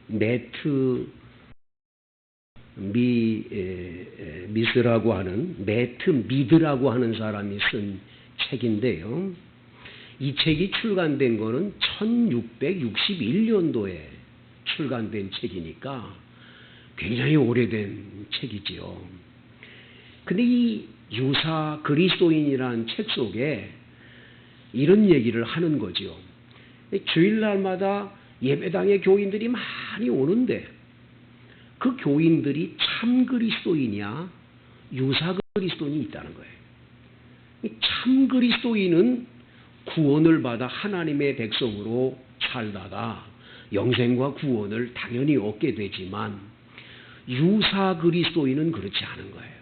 매트 미드라고 하는 사람이 쓴 책인데요. 이 책이 출간된 거는 1661년도에 출간된 책이니까 굉장히 오래된 책이지요. 근데 이 유사 그리스도인이라는 책 속에 이런 얘기를 하는 거죠. 주일날마다 예배당에 교인들이 많이 오는데 그 교인들이 참 그리스도인이냐 유사 그리스도인이 있다는 거예요. 참 그리스도인은 구원을 받아 하나님의 백성으로 살다가 영생과 구원을 당연히 얻게 되지만 유사 그리스도인은 그렇지 않은 거예요.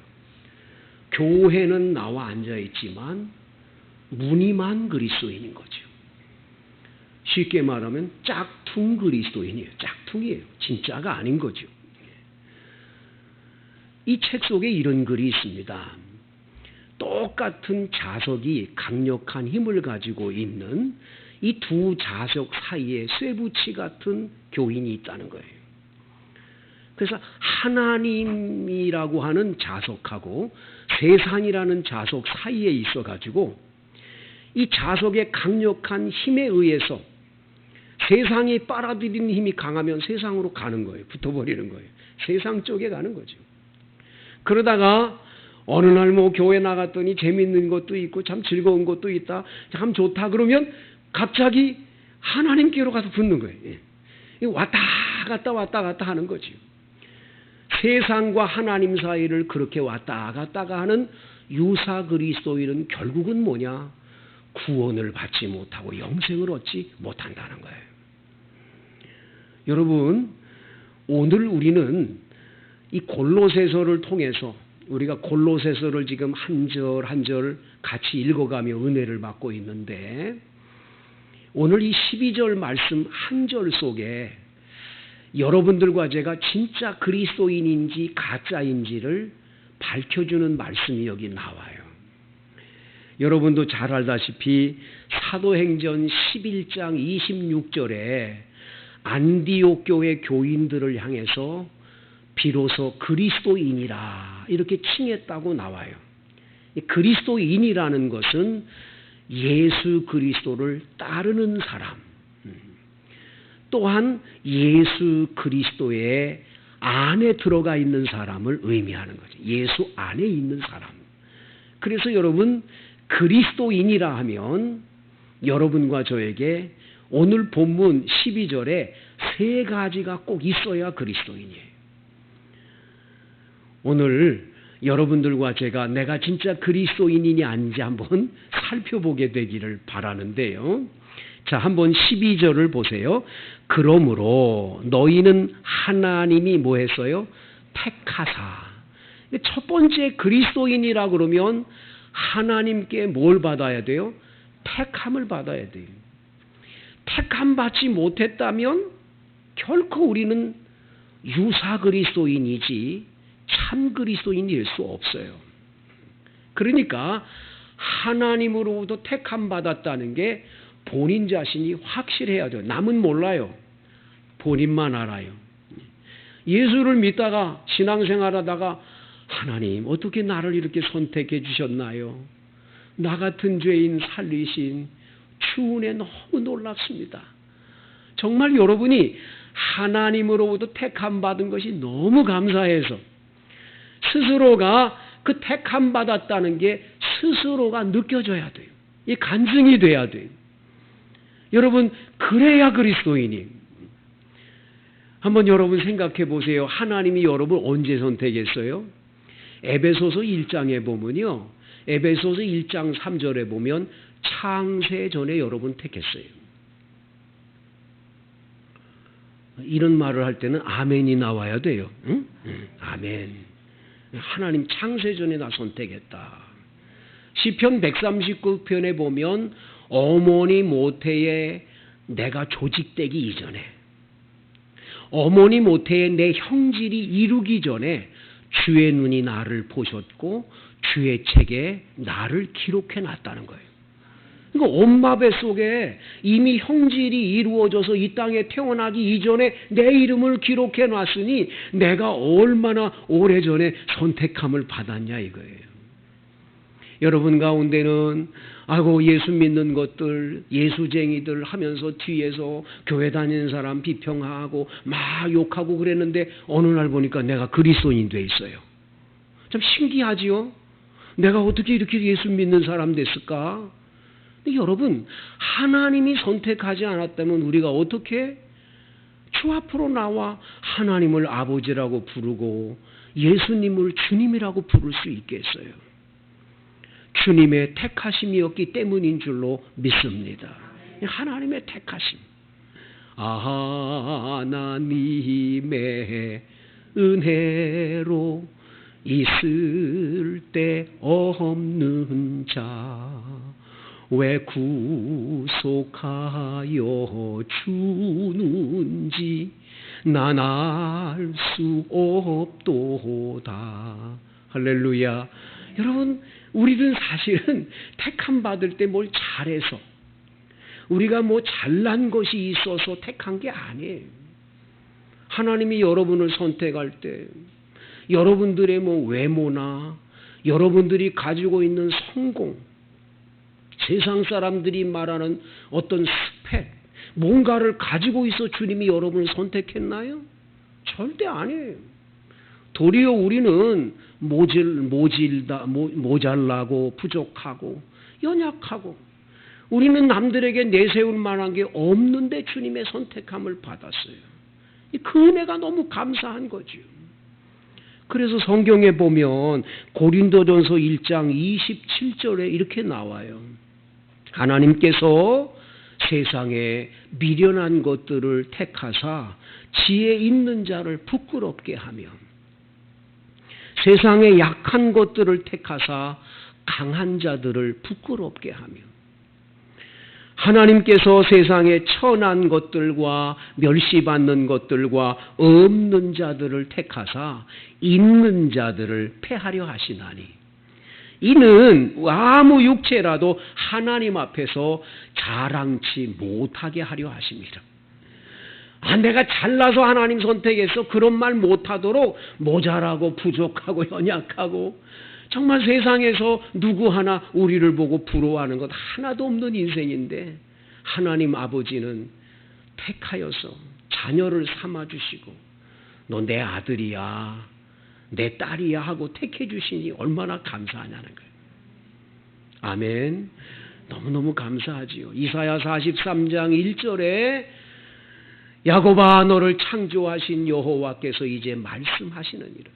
교회는 나와 앉아있지만 무늬만 그리스도인인 거죠. 쉽게 말하면 짝퉁 그리스도인이에요. 짝퉁이에요. 진짜가 아닌 거죠. 이 책 속에 이런 글이 있습니다. 똑같은 자석이 강력한 힘을 가지고 있는 이 두 자석 사이에 쇠붙이 같은 교인이 있다는 거예요. 그래서 하나님이라고 하는 자석하고 세상이라는 자석 사이에 있어가지고 이 자석의 강력한 힘에 의해서 세상이 빨아들이는 힘이 강하면 세상으로 가는 거예요. 붙어버리는 거예요. 세상 쪽에 가는 거죠. 그러다가 어느 날 뭐 교회 나갔더니 재밌는 것도 있고 참 즐거운 것도 있다. 참 좋다. 그러면 갑자기 하나님께로 가서 붙는 거예요. 왔다 갔다 하는 거죠. 세상과 하나님 사이를 그렇게 왔다 갔다가 하는 유사 그리스도인은 결국은 뭐냐? 구원을 받지 못하고 영생을 얻지 못한다는 거예요. 여러분, 오늘 우리는 이 골로새서를 통해서 우리가 골로새서를 지금 한 절 한 절 같이 읽어가며 은혜를 받고 있는데 오늘 이 12절 말씀 한 절 속에 여러분들과 제가 진짜 그리스도인인지 가짜인지를 밝혀주는 말씀이 여기 나와요. 여러분도 잘 알다시피 사도행전 11장 26절에 안디옥 교회 교인들을 향해서 비로소 그리스도인이라 이렇게 칭했다고 나와요. 그리스도인이라는 것은 예수 그리스도를 따르는 사람, 또한 예수 그리스도의 안에 들어가 있는 사람을 의미하는 거죠. 예수 안에 있는 사람. 그래서 여러분 그리스도인이라 하면 여러분과 저에게 오늘 본문 12절에 세 가지가 꼭 있어야 그리스도인이에요. 오늘 여러분들과 제가 내가 진짜 그리스도인이니 아닌지 한번 살펴보게 되기를 바라는데요. 자, 한번 12절을 보세요. 그러므로 너희는 하나님이 뭐 했어요? 택하사. 첫 번째 그리스도인이라 그러면 하나님께 뭘 받아야 돼요? 택함을 받아야 돼요. 택함 받지 못했다면 결코 우리는 유사 그리스도인이지 참 그리스도인일 수 없어요. 그러니까 하나님으로부터 택함 받았다는 게 본인 자신이 확실해야 돼요. 남은 몰라요. 본인만 알아요. 예수를 믿다가 신앙생활하다가 하나님 어떻게 나를 이렇게 선택해 주셨나요? 나 같은 죄인 살리신 주은혜 너무 놀랍습니다. 정말 여러분이 하나님으로부터 택함 받은 것이 너무 감사해서 스스로가 그 택함 받았다는 게 스스로가 느껴져야 돼요. 이 간증이 돼야 돼요. 여러분 그래야 그리스도인이. 한번 여러분 생각해 보세요. 하나님이 여러분 언제 선택했어요? 에베소서 1장에 보면요. 에베소서 1장 3절에 보면 창세 전에 여러분 택했어요. 이런 말을 할 때는 아멘이 나와야 돼요. 응? 아멘. 하나님 창세 전에 나 선택했다. 시편 139편에 보면 어머니 모태에 내가 조직되기 이전에 어머니 모태에 내 형질이 이루기 전에 주의 눈이 나를 보셨고 주의 책에 나를 기록해 놨다는 거예요. 그러니까 엄마 뱃속에 이미 형질이 이루어져서 이 땅에 태어나기 이전에 내 이름을 기록해 놨으니 내가 얼마나 오래전에 선택함을 받았냐 이거예요. 여러분 가운데는 아이고 예수 믿는 것들 예수쟁이들 하면서 뒤에서 교회 다니는 사람 비평하고 막 욕하고 그랬는데 어느 날 보니까 내가 그리스도인 돼 있어요. 참 신기하지요? 내가 어떻게 이렇게 예수 믿는 사람 됐을까? 근데 여러분 하나님이 선택하지 않았다면 우리가 어떻게 주 앞으로 나와 하나님을 아버지라고 부르고 예수님을 주님이라고 부를 수 있겠어요? 주님의 택하심이었기 때문인 줄로 믿습니다. 하나님의 택하심. 하나님의 은혜로 있을 데 없는 자 왜 구속하여 주는지 난 알 수 없도다. 할렐루야. 여러분 우리는 사실은 택함 받을 때 뭘 잘해서 우리가 뭐 잘난 것이 있어서 택한 게 아니에요. 하나님이 여러분을 선택할 때 여러분들의 뭐 외모나 여러분들이 가지고 있는 성공, 세상 사람들이 말하는 어떤 스펙, 뭔가를 가지고 있어 주님이 여러분을 선택했나요? 절대 아니에요. 도리어 우리는 모자라고 부족하고 연약하고 우리는 남들에게 내세울 만한 게 없는데 주님의 선택함을 받았어요. 그 은혜가 너무 감사한 거죠. 그래서 성경에 보면 고린도전서 1장 27절에 이렇게 나와요. 하나님께서 세상에 미련한 것들을 택하사 지혜 있는 자를 부끄럽게 하며 세상에 약한 것들을 택하사 강한 자들을 부끄럽게 하며 하나님께서 세상에 천한 것들과 멸시받는 것들과 없는 자들을 택하사 있는 자들을 패하려 하시나니 이는 아무 육체라도 하나님 앞에서 자랑치 못하게 하려 하십니다. 내가 잘나서 하나님 선택해서 그런 말 못하도록 모자라고 부족하고 연약하고 정말 세상에서 누구 하나 우리를 보고 부러워하는 것 하나도 없는 인생인데 하나님 아버지는 택하여서 자녀를 삼아주시고 너 내 아들이야 내 딸이야 하고 택해 주시니 얼마나 감사하냐는 거예요. 아멘. 너무너무 감사하지요. 이사야 43장 1절에 야곱아 너를 창조하신 여호와께서 이제 말씀하시느니라.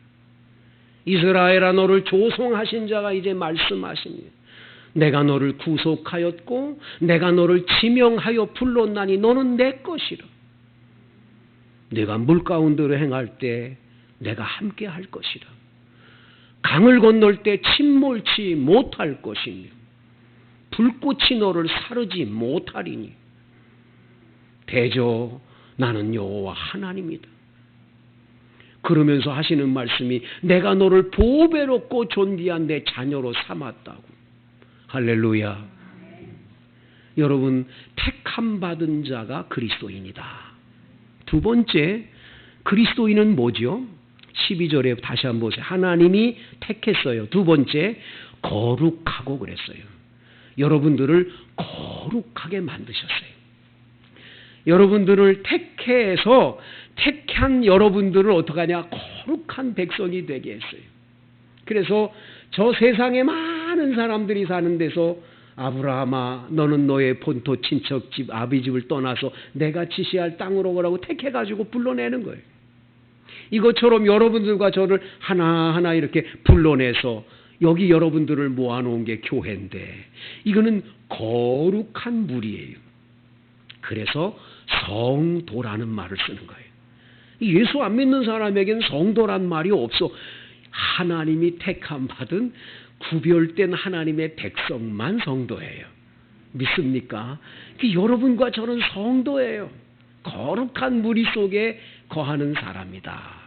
이스라엘아 너를 조성하신 자가 이제 말씀하시니 내가 너를 구속하였고 내가 너를 지명하여 불렀나니 너는 내 것이라. 내가 물 가운데로 행할 때 내가 함께 할 것이라. 강을 건널 때 침몰치 못할 것이며 불꽃이 너를 사르지 못하리니 대저 나는 여호와 하나님이다. 그러면서 하시는 말씀이 내가 너를 보배롭고 존귀한 내 자녀로 삼았다고. 할렐루야. 여러분 택함 받은 자가 그리스도인이다. 두 번째 그리스도인은 뭐죠? 12절에 다시 한번 보세요. 하나님이 택했어요. 두 번째 거룩하고 그랬어요. 여러분들을 거룩하게 만드셨어요. 여러분들을 택해서 택한 여러분들을 어떻게 하냐? 거룩한 백성이 되게 했어요. 그래서 저 세상에 많은 사람들이 사는 데서 아브라함아 너는 너의 본토 친척집 아비집을 떠나서 내가 지시할 땅으로 오라고 택해가지고 불러내는 거예요. 이것처럼 여러분들과 저를 하나하나 이렇게 불러내서 여기 여러분들을 모아놓은 게 교회인데 이거는 거룩한 무리예요. 그래서 성도라는 말을 쓰는 거예요. 예수 안 믿는 사람에게는 성도란 말이 없어. 하나님이 택함 받은 구별된 하나님의 백성만 성도예요. 믿습니까? 여러분과 저는 성도예요. 거룩한 무리 속에 거하는 사람이다.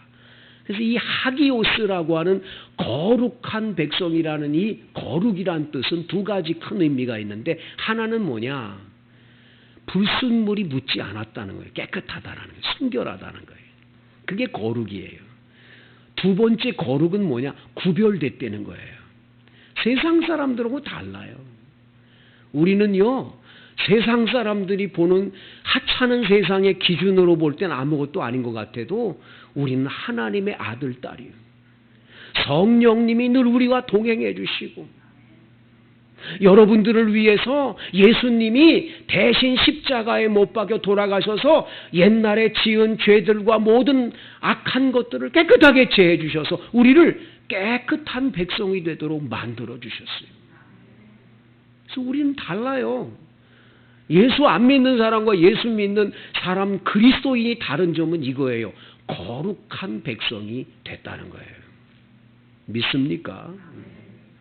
그래서 이 하기오스라고 하는 거룩한 백성이라는 이 거룩이란 뜻은 두 가지 큰 의미가 있는데, 하나는 뭐냐? 불순물이 묻지 않았다는 거예요. 깨끗하다라는 거예요. 순결하다는 거예요. 그게 거룩이에요. 두 번째 거룩은 뭐냐? 구별됐다는 거예요. 세상 사람들하고 달라요. 우리는요, 세상 사람들이 보는 하찮은 세상의 기준으로 볼 땐 아무것도 아닌 것 같아도 우리는 하나님의 아들, 딸이에요. 성령님이 늘 우리와 동행해 주시고, 여러분들을 위해서 예수님이 대신 십자가에 못 박여 돌아가셔서 옛날에 지은 죄들과 모든 악한 것들을 깨끗하게 제해 주셔서 우리를 깨끗한 백성이 되도록 만들어 주셨어요. 그래서 우리는 달라요. 예수 안 믿는 사람과 예수 믿는 사람, 그리스도인이 다른 점은 이거예요. 거룩한 백성이 됐다는 거예요. 믿습니까?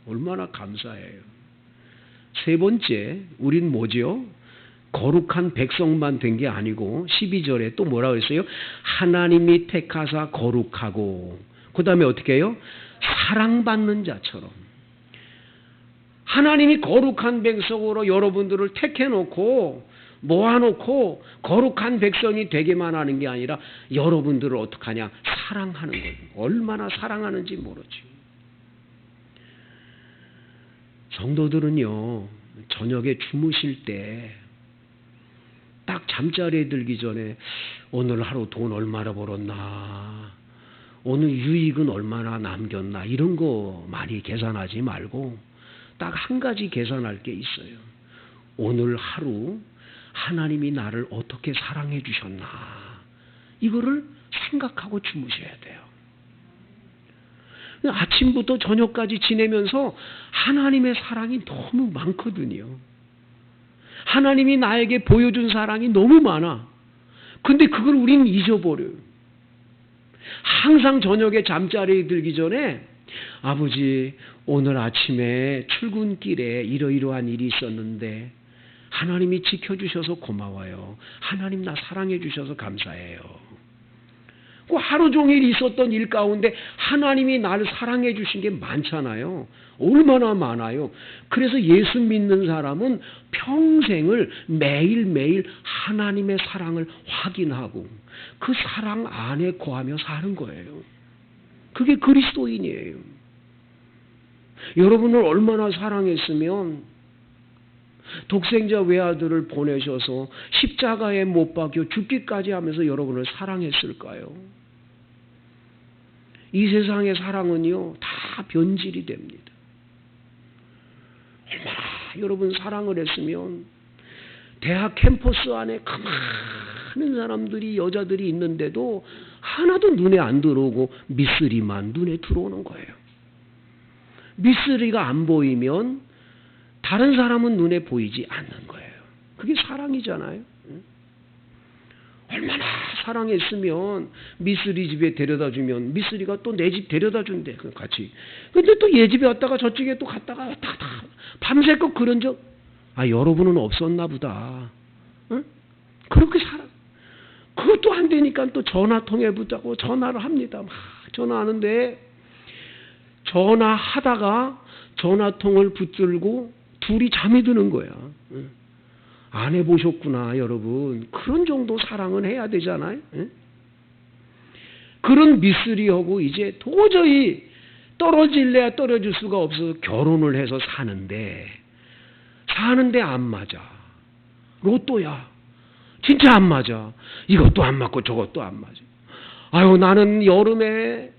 얼마나 감사해요. 세 번째, 우린 뭐죠? 거룩한 백성만 된 게 아니고 12절에 또 뭐라고 했어요? 하나님이 택하사 거룩하고, 그 다음에 어떻게 해요? 사랑받는 자처럼. 하나님이 거룩한 백성으로 여러분들을 택해놓고 모아놓고 거룩한 백성이 되게만 하는 게 아니라 여러분들을 어떻게 하냐? 사랑하는 거예요. 얼마나 사랑하는지 모르지. 성도들은요, 저녁에 주무실 때 딱 잠자리에 들기 전에 오늘 하루 돈 얼마나 벌었나, 오늘 유익은 얼마나 남겼나, 이런 거 많이 계산하지 말고 딱 한 가지 계산할 게 있어요. 오늘 하루 하나님이 나를 어떻게 사랑해 주셨나, 이거를 생각하고 주무셔야 돼요. 아침부터 저녁까지 지내면서 하나님의 사랑이 너무 많거든요. 하나님이 나에게 보여준 사랑이 너무 많아. 근데 그걸 우리는 잊어버려요. 항상 저녁에 잠자리에 들기 전에 아버지, 오늘 아침에 출근길에 이러이러한 일이 있었는데 하나님이 지켜주셔서 고마워요. 하나님 나 사랑해 주셔서 감사해요. 그 하루 종일 있었던 일 가운데 하나님이 나를 사랑해 주신 게 많잖아요. 얼마나 많아요. 그래서 예수 믿는 사람은 평생을 매일매일 하나님의 사랑을 확인하고 그 사랑 안에 거하며 사는 거예요. 그게 그리스도인이에요. 여러분을 얼마나 사랑했으면 독생자 외아들을 보내셔서 십자가에 못 박여 죽기까지 하면서 여러분을 사랑했을까요? 이 세상의 사랑은요, 다 변질이 됩니다. 얼마나 여러분 사랑을 했으면 대학 캠퍼스 안에 많은 사람들이, 여자들이 있는데도 하나도 눈에 안 들어오고 미쓰리만 눈에 들어오는 거예요. 미쓰리가 안 보이면 다른 사람은 눈에 보이지 않는 거예요. 그게 사랑이잖아요. 얼마나 사랑했으면 미쓰리 집에 데려다 주면 미쓰리가 또 내 집 데려다 준대, 같이. 근데 또 얘 집에 왔다가 저쪽에 또 갔다가 왔다 갔다 밤새껏 그런 적, 여러분은 없었나 보다. 응? 그렇게 그것도 안 되니까 또 전화 통해보자고 전화를 합니다. 막 전화하는데 전화하다가 전화통을 붙들고 둘이 잠이 드는 거야. 안 해보셨구나, 여러분. 그런 정도 사랑은 해야 되잖아요. 그런 미쓰리하고 이제 도저히 떨어질래야 떨어질 수가 없어서 결혼을 해서 사는데 안 맞아. 로또야. 진짜 안 맞아. 이것도 안 맞고 저것도 안 맞아. 나는 여름에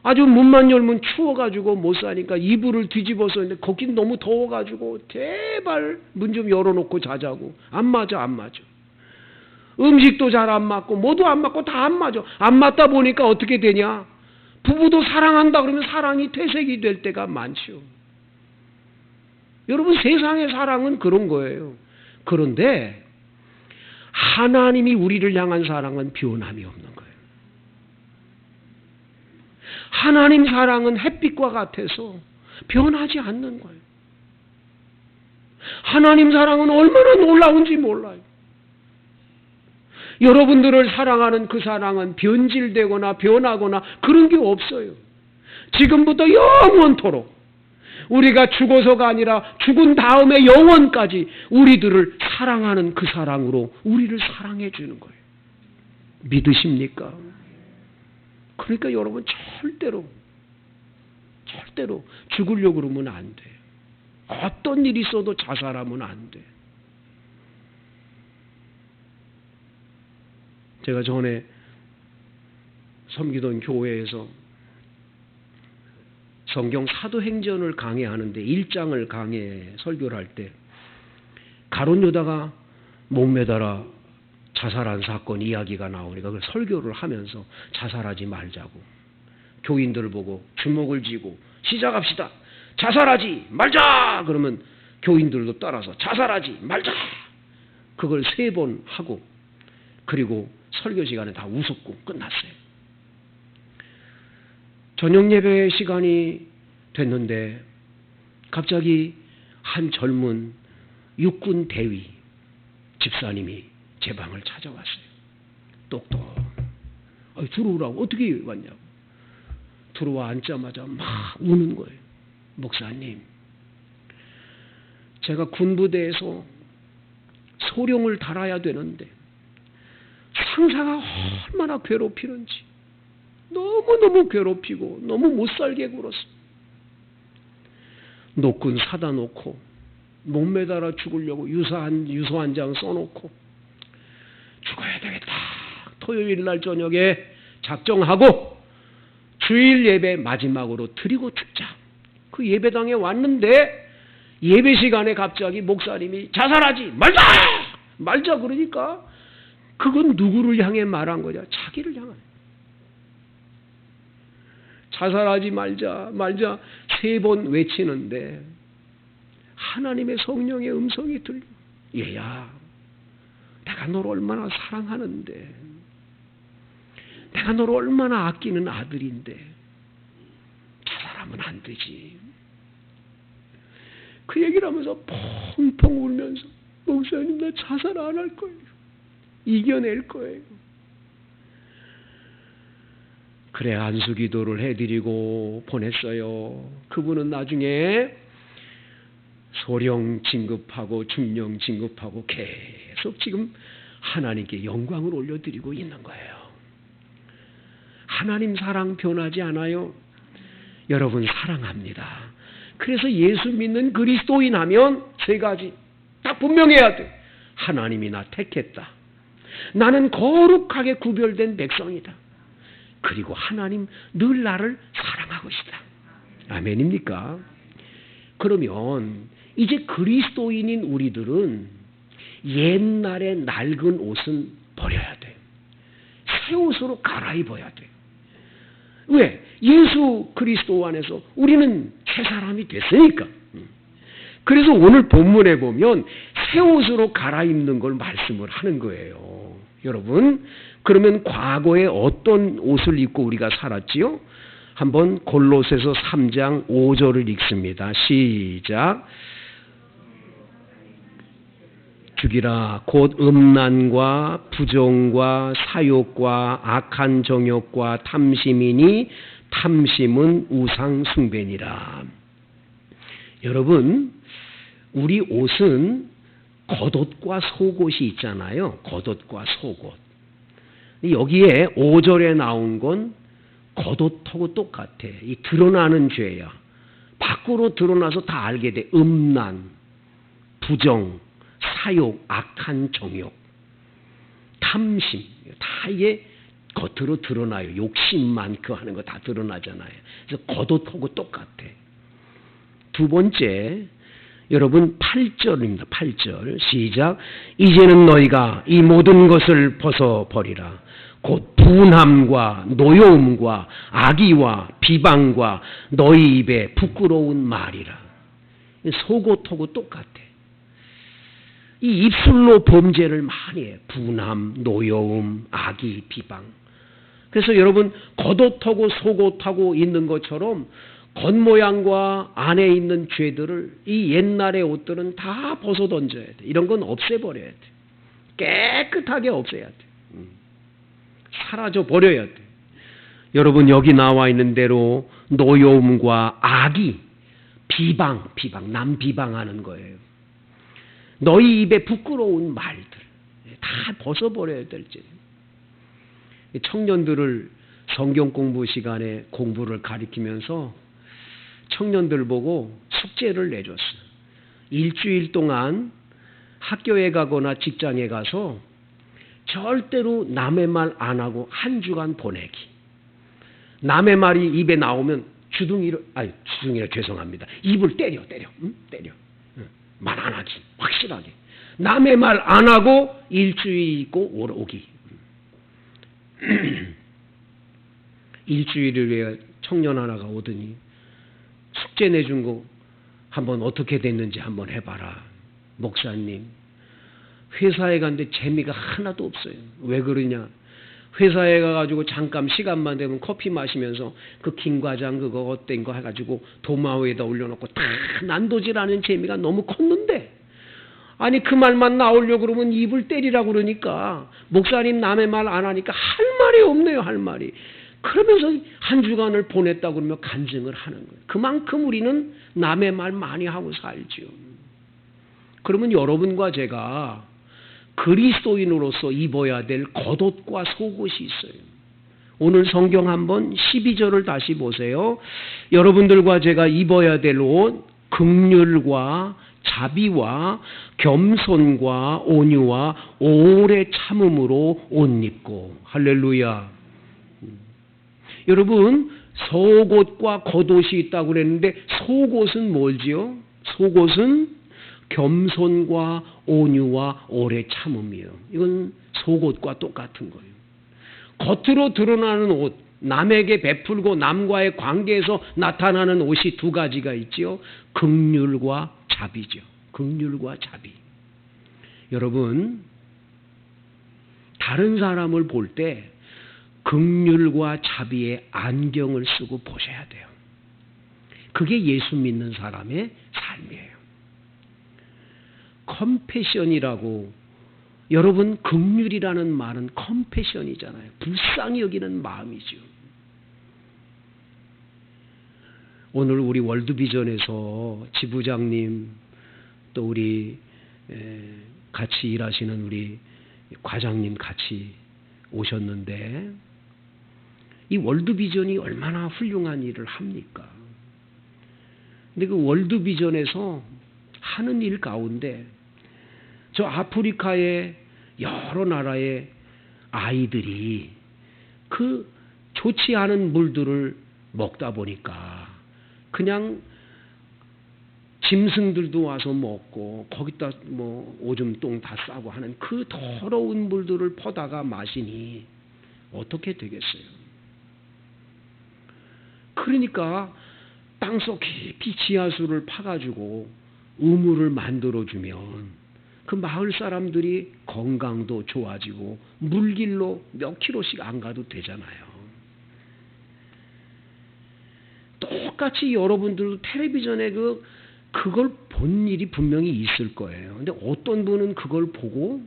아주 문만 열면 추워가지고 못 사니까 이불을 뒤집어서 있는데 거긴 너무 더워가지고 제발 문 좀 열어놓고 자자고. 안 맞아. 음식도 잘 안 맞고 뭐도 안 맞고 다 안 맞아. 안 맞다 보니까 어떻게 되냐? 부부도 사랑한다 그러면 사랑이 퇴색이 될 때가 많죠. 여러분, 세상의 사랑은 그런 거예요. 그런데 하나님이 우리를 향한 사랑은 변함이 없는 거예요. 하나님 사랑은 햇빛과 같아서 변하지 않는 거예요. 하나님 사랑은 얼마나 놀라운지 몰라요. 여러분들을 사랑하는 그 사랑은 변질되거나 변하거나 그런 게 없어요. 지금부터 영원토록 우리가 죽어서가 아니라 죽은 다음에 영원까지 우리들을 사랑하는 그 사랑으로 우리를 사랑해 주는 거예요. 믿으십니까? 그러니까 여러분 절대로 죽으려고 그러면 안 돼요. 어떤 일이 있어도 자살하면 안 돼요. 제가 전에 섬기던 교회에서 성경 사도행전을 강해하는데 1장을 강해 설교를 할 때 가룟 유다가 목매달아 자살한 사건 이야기가 나오니까 그 설교를 하면서 자살하지 말자고 교인들을 보고 주먹을 쥐고 시작합시다. 자살하지 말자. 그러면 교인들도 따라서 자살하지 말자. 그걸 3번 하고 그리고 설교 시간에 다 웃었고 끝났어요. 저녁 예배 시간이 됐는데 갑자기 한 젊은 육군 대위 집사님이 제 방을 찾아왔어요. 똑똑. 들어오라고. 어떻게 왔냐고. 들어와 앉자마자 막 우는 거예요. 목사님, 제가 군부대에서 소령을 달아야 되는데 상사가 얼마나 괴롭히는지 너무너무 괴롭히고 너무 못살게 굴었습니다. 노끈 사다 놓고 목매달아 죽으려고 유서 한 장 써놓고 죽어야 되겠다. 토요일 날 저녁에 작정하고 주일 예배 마지막으로 드리고 죽자. 그 예배당에 왔는데 예배 시간에 갑자기 목사님이 자살하지 말자 그러니까 그건 누구를 향해 말한 거냐? 자기를 향한. 자살하지 말자 3번 외치는데 하나님의 성령의 음성이 들려. 얘야, 내가 너를 얼마나 사랑하는데, 내가 너를 얼마나 아끼는 아들인데 자살하면 안 되지. 그 얘기를 하면서 펑펑 울면서 목사님 나 자살 안 할 거예요. 이겨낼 거예요. 그래 안수기도를 해드리고 보냈어요. 그분은 나중에 소령 진급하고 중령 진급하고 계속 지금 하나님께 영광을 올려드리고 있는 거예요. 하나님 사랑 변하지 않아요. 여러분 사랑합니다. 그래서 예수 믿는 그리스도인 하면 3가지 딱 분명해야 돼. 하나님이 나 택했다. 나는 거룩하게 구별된 백성이다. 그리고 하나님 늘 나를 사랑하고 있다. 아멘입니까? 그러면 이제 그리스도인인 우리들은 옛날에 낡은 옷은 버려야 돼. 새 옷으로 갈아입어야 돼. 왜? 예수 그리스도 안에서 우리는 새 사람이 됐으니까. 그래서 오늘 본문에 보면 새 옷으로 갈아입는 걸 말씀을 하는 거예요. 여러분, 그러면 과거에 어떤 옷을 입고 우리가 살았지요? 한번 골로새서 3장 5절을 읽습니다. 시작. 죽이라 곧 음란과 부정과 사욕과 악한 정욕과 탐심이니 탐심은 우상 숭배니라. 여러분, 우리 옷은 겉옷과 속옷이 있잖아요. 겉옷과 속옷. 여기에 5절에 나온 건 겉옷하고 똑같아. 이 드러나는 죄야. 밖으로 드러나서 다 알게 돼. 음란, 부정, 사욕, 악한 정욕, 탐심. 다 이게 겉으로 드러나요. 욕심 많고 하는 거 다 드러나잖아요. 그래서 겉옷하고 똑같아. 2번째, 여러분 8절입니다. 8절 시작. 이제는 너희가 이 모든 것을 벗어버리라. 곧 분함과 노여움과 악의와 비방과 너희 입에 부끄러운 말이라. 속옷하고 똑같아. 이 입술로 범죄를 많이 해. 분함, 노여움, 악의, 비방. 그래서 여러분 겉옷하고 속옷하고 있는 것처럼 겉모양과 안에 있는 죄들을 이 옛날의 옷들은 다 벗어던져야 돼. 이런 건 없애버려야 돼. 깨끗하게 없애야 돼. 사라져 버려야 돼. 여러분, 여기 나와 있는 대로 노여움과 악이 비방, 남 비방하는 거예요. 너희 입에 부끄러운 말들 다 벗어버려야 될지. 청년들을 성경 공부 시간에 공부를 가리키면서 청년들 보고 숙제를 내줬어요. 일주일 동안 학교에 가거나 직장에 가서 절대로 남의 말 안 하고 한 주간 보내기. 남의 말이 입에 나오면 주둥이라 죄송합니다. 입을 때려. 말 안 하기. 확실하게. 남의 말 안 하고 일주일 있고 오기. 일주일 후에 청년 하나가 오더니 숙제 내준 거 한번 어떻게 됐는지 한번 해봐라. 목사님, 회사에 갔는데 재미가 하나도 없어요. 왜 그러냐? 회사에 가가지고 잠깐 시간만 되면 커피 마시면서 그 김과장 그거 어떤 거 해가지고 도마 위에다 올려놓고 다 난도질하는 재미가 너무 컸는데, 아니 그 말만 나오려고 그러면 입을 때리라고 그러니까 목사님 남의 말 안 하니까 할 말이 없네요. 할 말이. 그러면서 한 주간을 보냈다고 그러면 간증을 하는 거예요. 그만큼 우리는 남의 말 많이 하고 살지요. 그러면 여러분과 제가 그리스도인으로서 입어야 될 겉옷과 속옷이 있어요. 오늘 성경 한번 12절을 다시 보세요. 여러분들과 제가 입어야 될 옷, 긍휼과 자비와 겸손과 온유와 오래 참음으로 옷 입고. 할렐루야. 여러분, 속옷과 겉옷이 있다고 그랬는데 속옷은 뭘지요? 속옷은 겸손과 온유와 오래 참음이에요. 이건 속옷과 똑같은 거예요. 겉으로 드러나는 옷, 남에게 베풀고 남과의 관계에서 나타나는 옷이 두 가지가 있지요. 긍휼과 자비죠. 긍휼과 자비. 여러분, 다른 사람을 볼 때 긍휼과 자비의 안경을 쓰고 보셔야 돼요. 그게 예수 믿는 사람의 삶이에요. 컴패션이라고, 여러분 긍휼이라는 말은 컴패션이잖아요. 불쌍히 여기는 마음이죠. 오늘 우리 월드비전에서 지부장님 또 우리 같이 일하시는 우리 과장님 같이 오셨는데, 이 월드비전이 얼마나 훌륭한 일을 합니까? 근데 그 월드비전에서 하는 일 가운데 저 아프리카의 여러 나라의 아이들이 그 좋지 않은 물들을 먹다 보니까 그냥 짐승들도 와서 먹고 거기다 뭐 오줌 똥 다 싸고 하는 그 더러운 물들을 퍼다가 마시니 어떻게 되겠어요? 그러니까 땅속 깊이 지하수를 파가지고 우물을 만들어주면 그 마을 사람들이 건강도 좋아지고 물길로 몇 킬로씩 안 가도 되잖아요. 똑같이 여러분들도 텔레비전에 그걸 본 일이 분명히 있을 거예요. 근데 어떤 분은 그걸 보고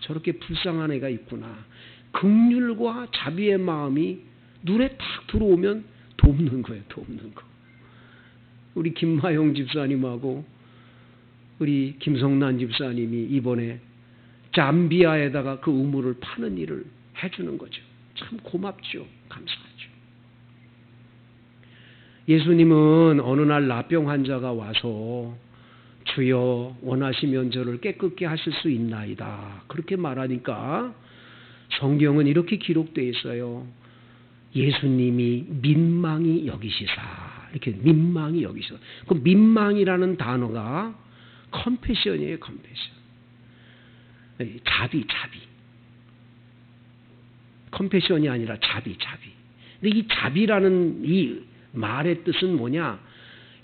저렇게 불쌍한 애가 있구나. 긍휼과 자비의 마음이 눈에 탁 들어오면 돕는 거예요. 돕는 거. 우리 김마영 집사님하고 우리 김성난 집사님이 이번에 잠비아에다가 그 우물을 파는 일을 해주는 거죠. 참 고맙죠. 감사하죠. 예수님은 어느 날 나병 환자가 와서 주여 원하시면 저를 깨끗게 하실 수 있나이다. 그렇게 말하니까 성경은 이렇게 기록되어 있어요. 예수님이 민망히 여기시사. 이렇게 민망히 여기시사. 그 민망이라는 단어가 컴패션이에요. 컴패션. 자비. 컴패션이 아니라 자비. 근데 이 자비라는 이 말의 뜻은 뭐냐?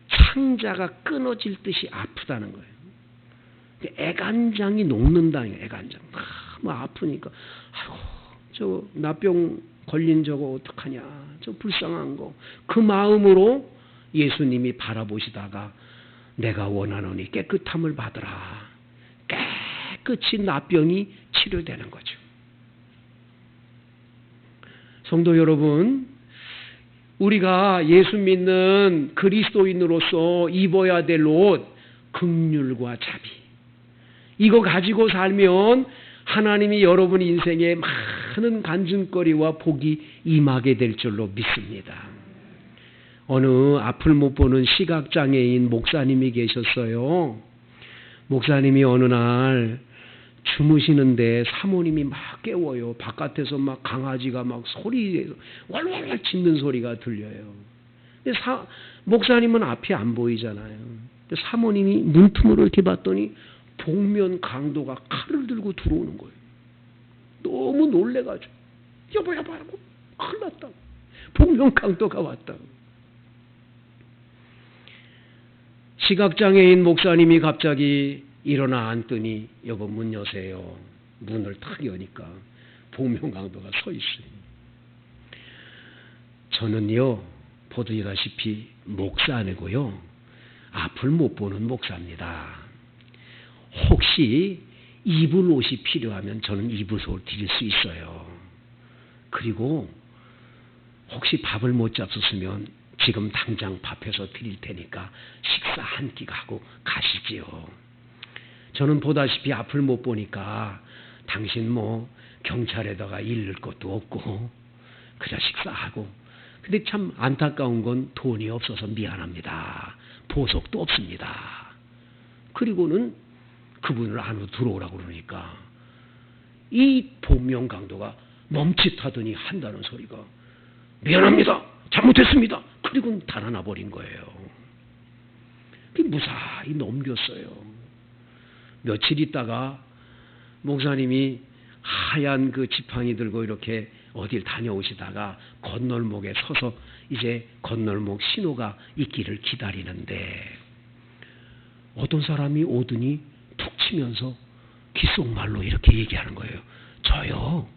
창자가 끊어질 듯이 아프다는 거예요. 애간장이 녹는다는 거예요. 애간장. 너무 아프니까 아이고 저 나병 걸린 저거 어떡하냐. 저 불쌍한 거. 그 마음으로 예수님이 바라보시다가 내가 원하노니 깨끗함을 받으라. 깨끗이 나병이 치료되는 거죠. 성도 여러분, 우리가 예수 믿는 그리스도인으로서 입어야 될 옷, 긍휼과 자비. 이거 가지고 살면 하나님이 여러분 인생에 많은 간증거리와 복이 임하게 될 줄로 믿습니다. 어느 앞을 못 보는 시각장애인 목사님이 계셨어요. 목사님이 어느 날 주무시는데 사모님이 막 깨워요. 바깥에서 막 강아지가 막 소리 왈왈왈 짖는 소리가 들려요. 근데 목사님은 앞이 안 보이잖아요. 근데 사모님이 문틈으로 이렇게 봤더니 복면 강도가 칼을 들고 들어오는 거예요. 너무 놀래가지고 여보 하고 큰일 났다고. 복면 강도가 왔다고. 시각장애인 목사님이 갑자기 일어나 앉더니 여보 문 여세요. 문을 탁 여니까 복면 강도가 서 있어요. 저는요 보시다시피 목사 아니고요 앞을 못 보는 목사입니다. 혹시 입을 옷이 필요하면 저는 입을 옷을 드릴 수 있어요. 그리고 혹시 밥을 못 잡수시면 지금 당장 밥해서 드릴 테니까 식사 한 끼 하고 가시지요. 저는 보다시피 앞을 못 보니까 당신 뭐 경찰에다가 잃을 것도 없고 그저 식사하고. 근데 참 안타까운 건 돈이 없어서 미안합니다. 보석도 없습니다. 그리고는 그분을 안으로 들어오라고 그러니까 이 복면 강도가 멈칫하더니 한다는 소리가 미안합니다. 잘못했습니다. 그리고 달아나 버린 거예요. 무사히 넘겼어요. 며칠 있다가 목사님이 하얀 그 지팡이 들고 이렇게 어딜 다녀오시다가 건널목에 서서 이제 건널목 신호가 있기를 기다리는데 어떤 사람이 오더니 툭 치면서 귓속말로 이렇게 얘기하는 거예요. 저요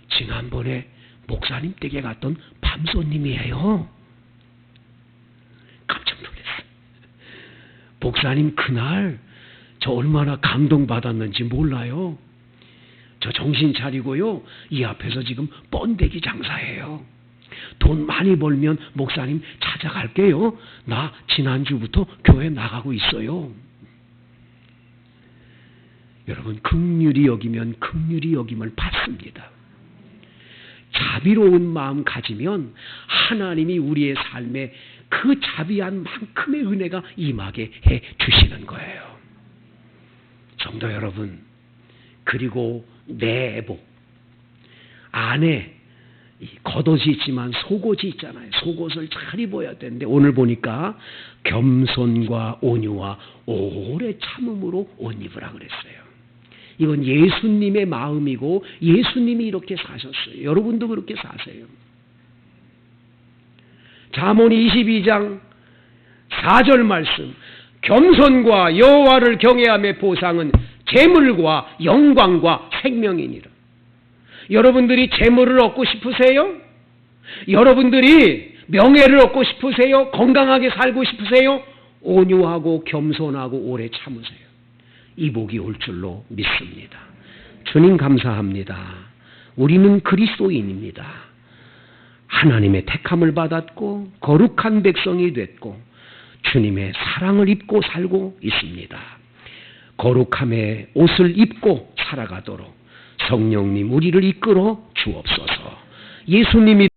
지난번에 목사님 댁에 갔던 밤손님이에요. 깜짝 놀랐어요. 목사님 그날 저 얼마나 감동받았는지 몰라요. 저 정신 차리고요. 이 앞에서 지금 번데기 장사해요. 돈 많이 벌면 목사님 찾아갈게요. 나 지난주부터 교회 나가고 있어요. 여러분 긍휼히 여기면 긍휼히 여김을 받습니다. 자비로운 마음 가지면 하나님이 우리의 삶에 그 자비한 만큼의 은혜가 임하게 해 주시는 거예요. 성도 여러분, 그리고 내복 안에 겉옷이 있지만 속옷이 있잖아요. 속옷을 잘 입어야 되는데 오늘 보니까 겸손과 온유와 오래 참음으로 옷 입으라 그랬어요. 이건 예수님의 마음이고 예수님이 이렇게 사셨어요. 여러분도 그렇게 사세요. 잠언 22장 4절 말씀, 겸손과 여호와를 경외함의 보상은 재물과 영광과 생명이니라. 여러분들이 재물을 얻고 싶으세요? 여러분들이 명예를 얻고 싶으세요? 건강하게 살고 싶으세요? 온유하고 겸손하고 오래 참으세요. 이 복이 올 줄로 믿습니다. 주님 감사합니다. 우리는 그리스도인입니다. 하나님의 택함을 받았고 거룩한 백성이 됐고 주님의 사랑을 입고 살고 있습니다. 거룩함의 옷을 입고 살아가도록 성령님 우리를 이끌어 주옵소서. 예수님이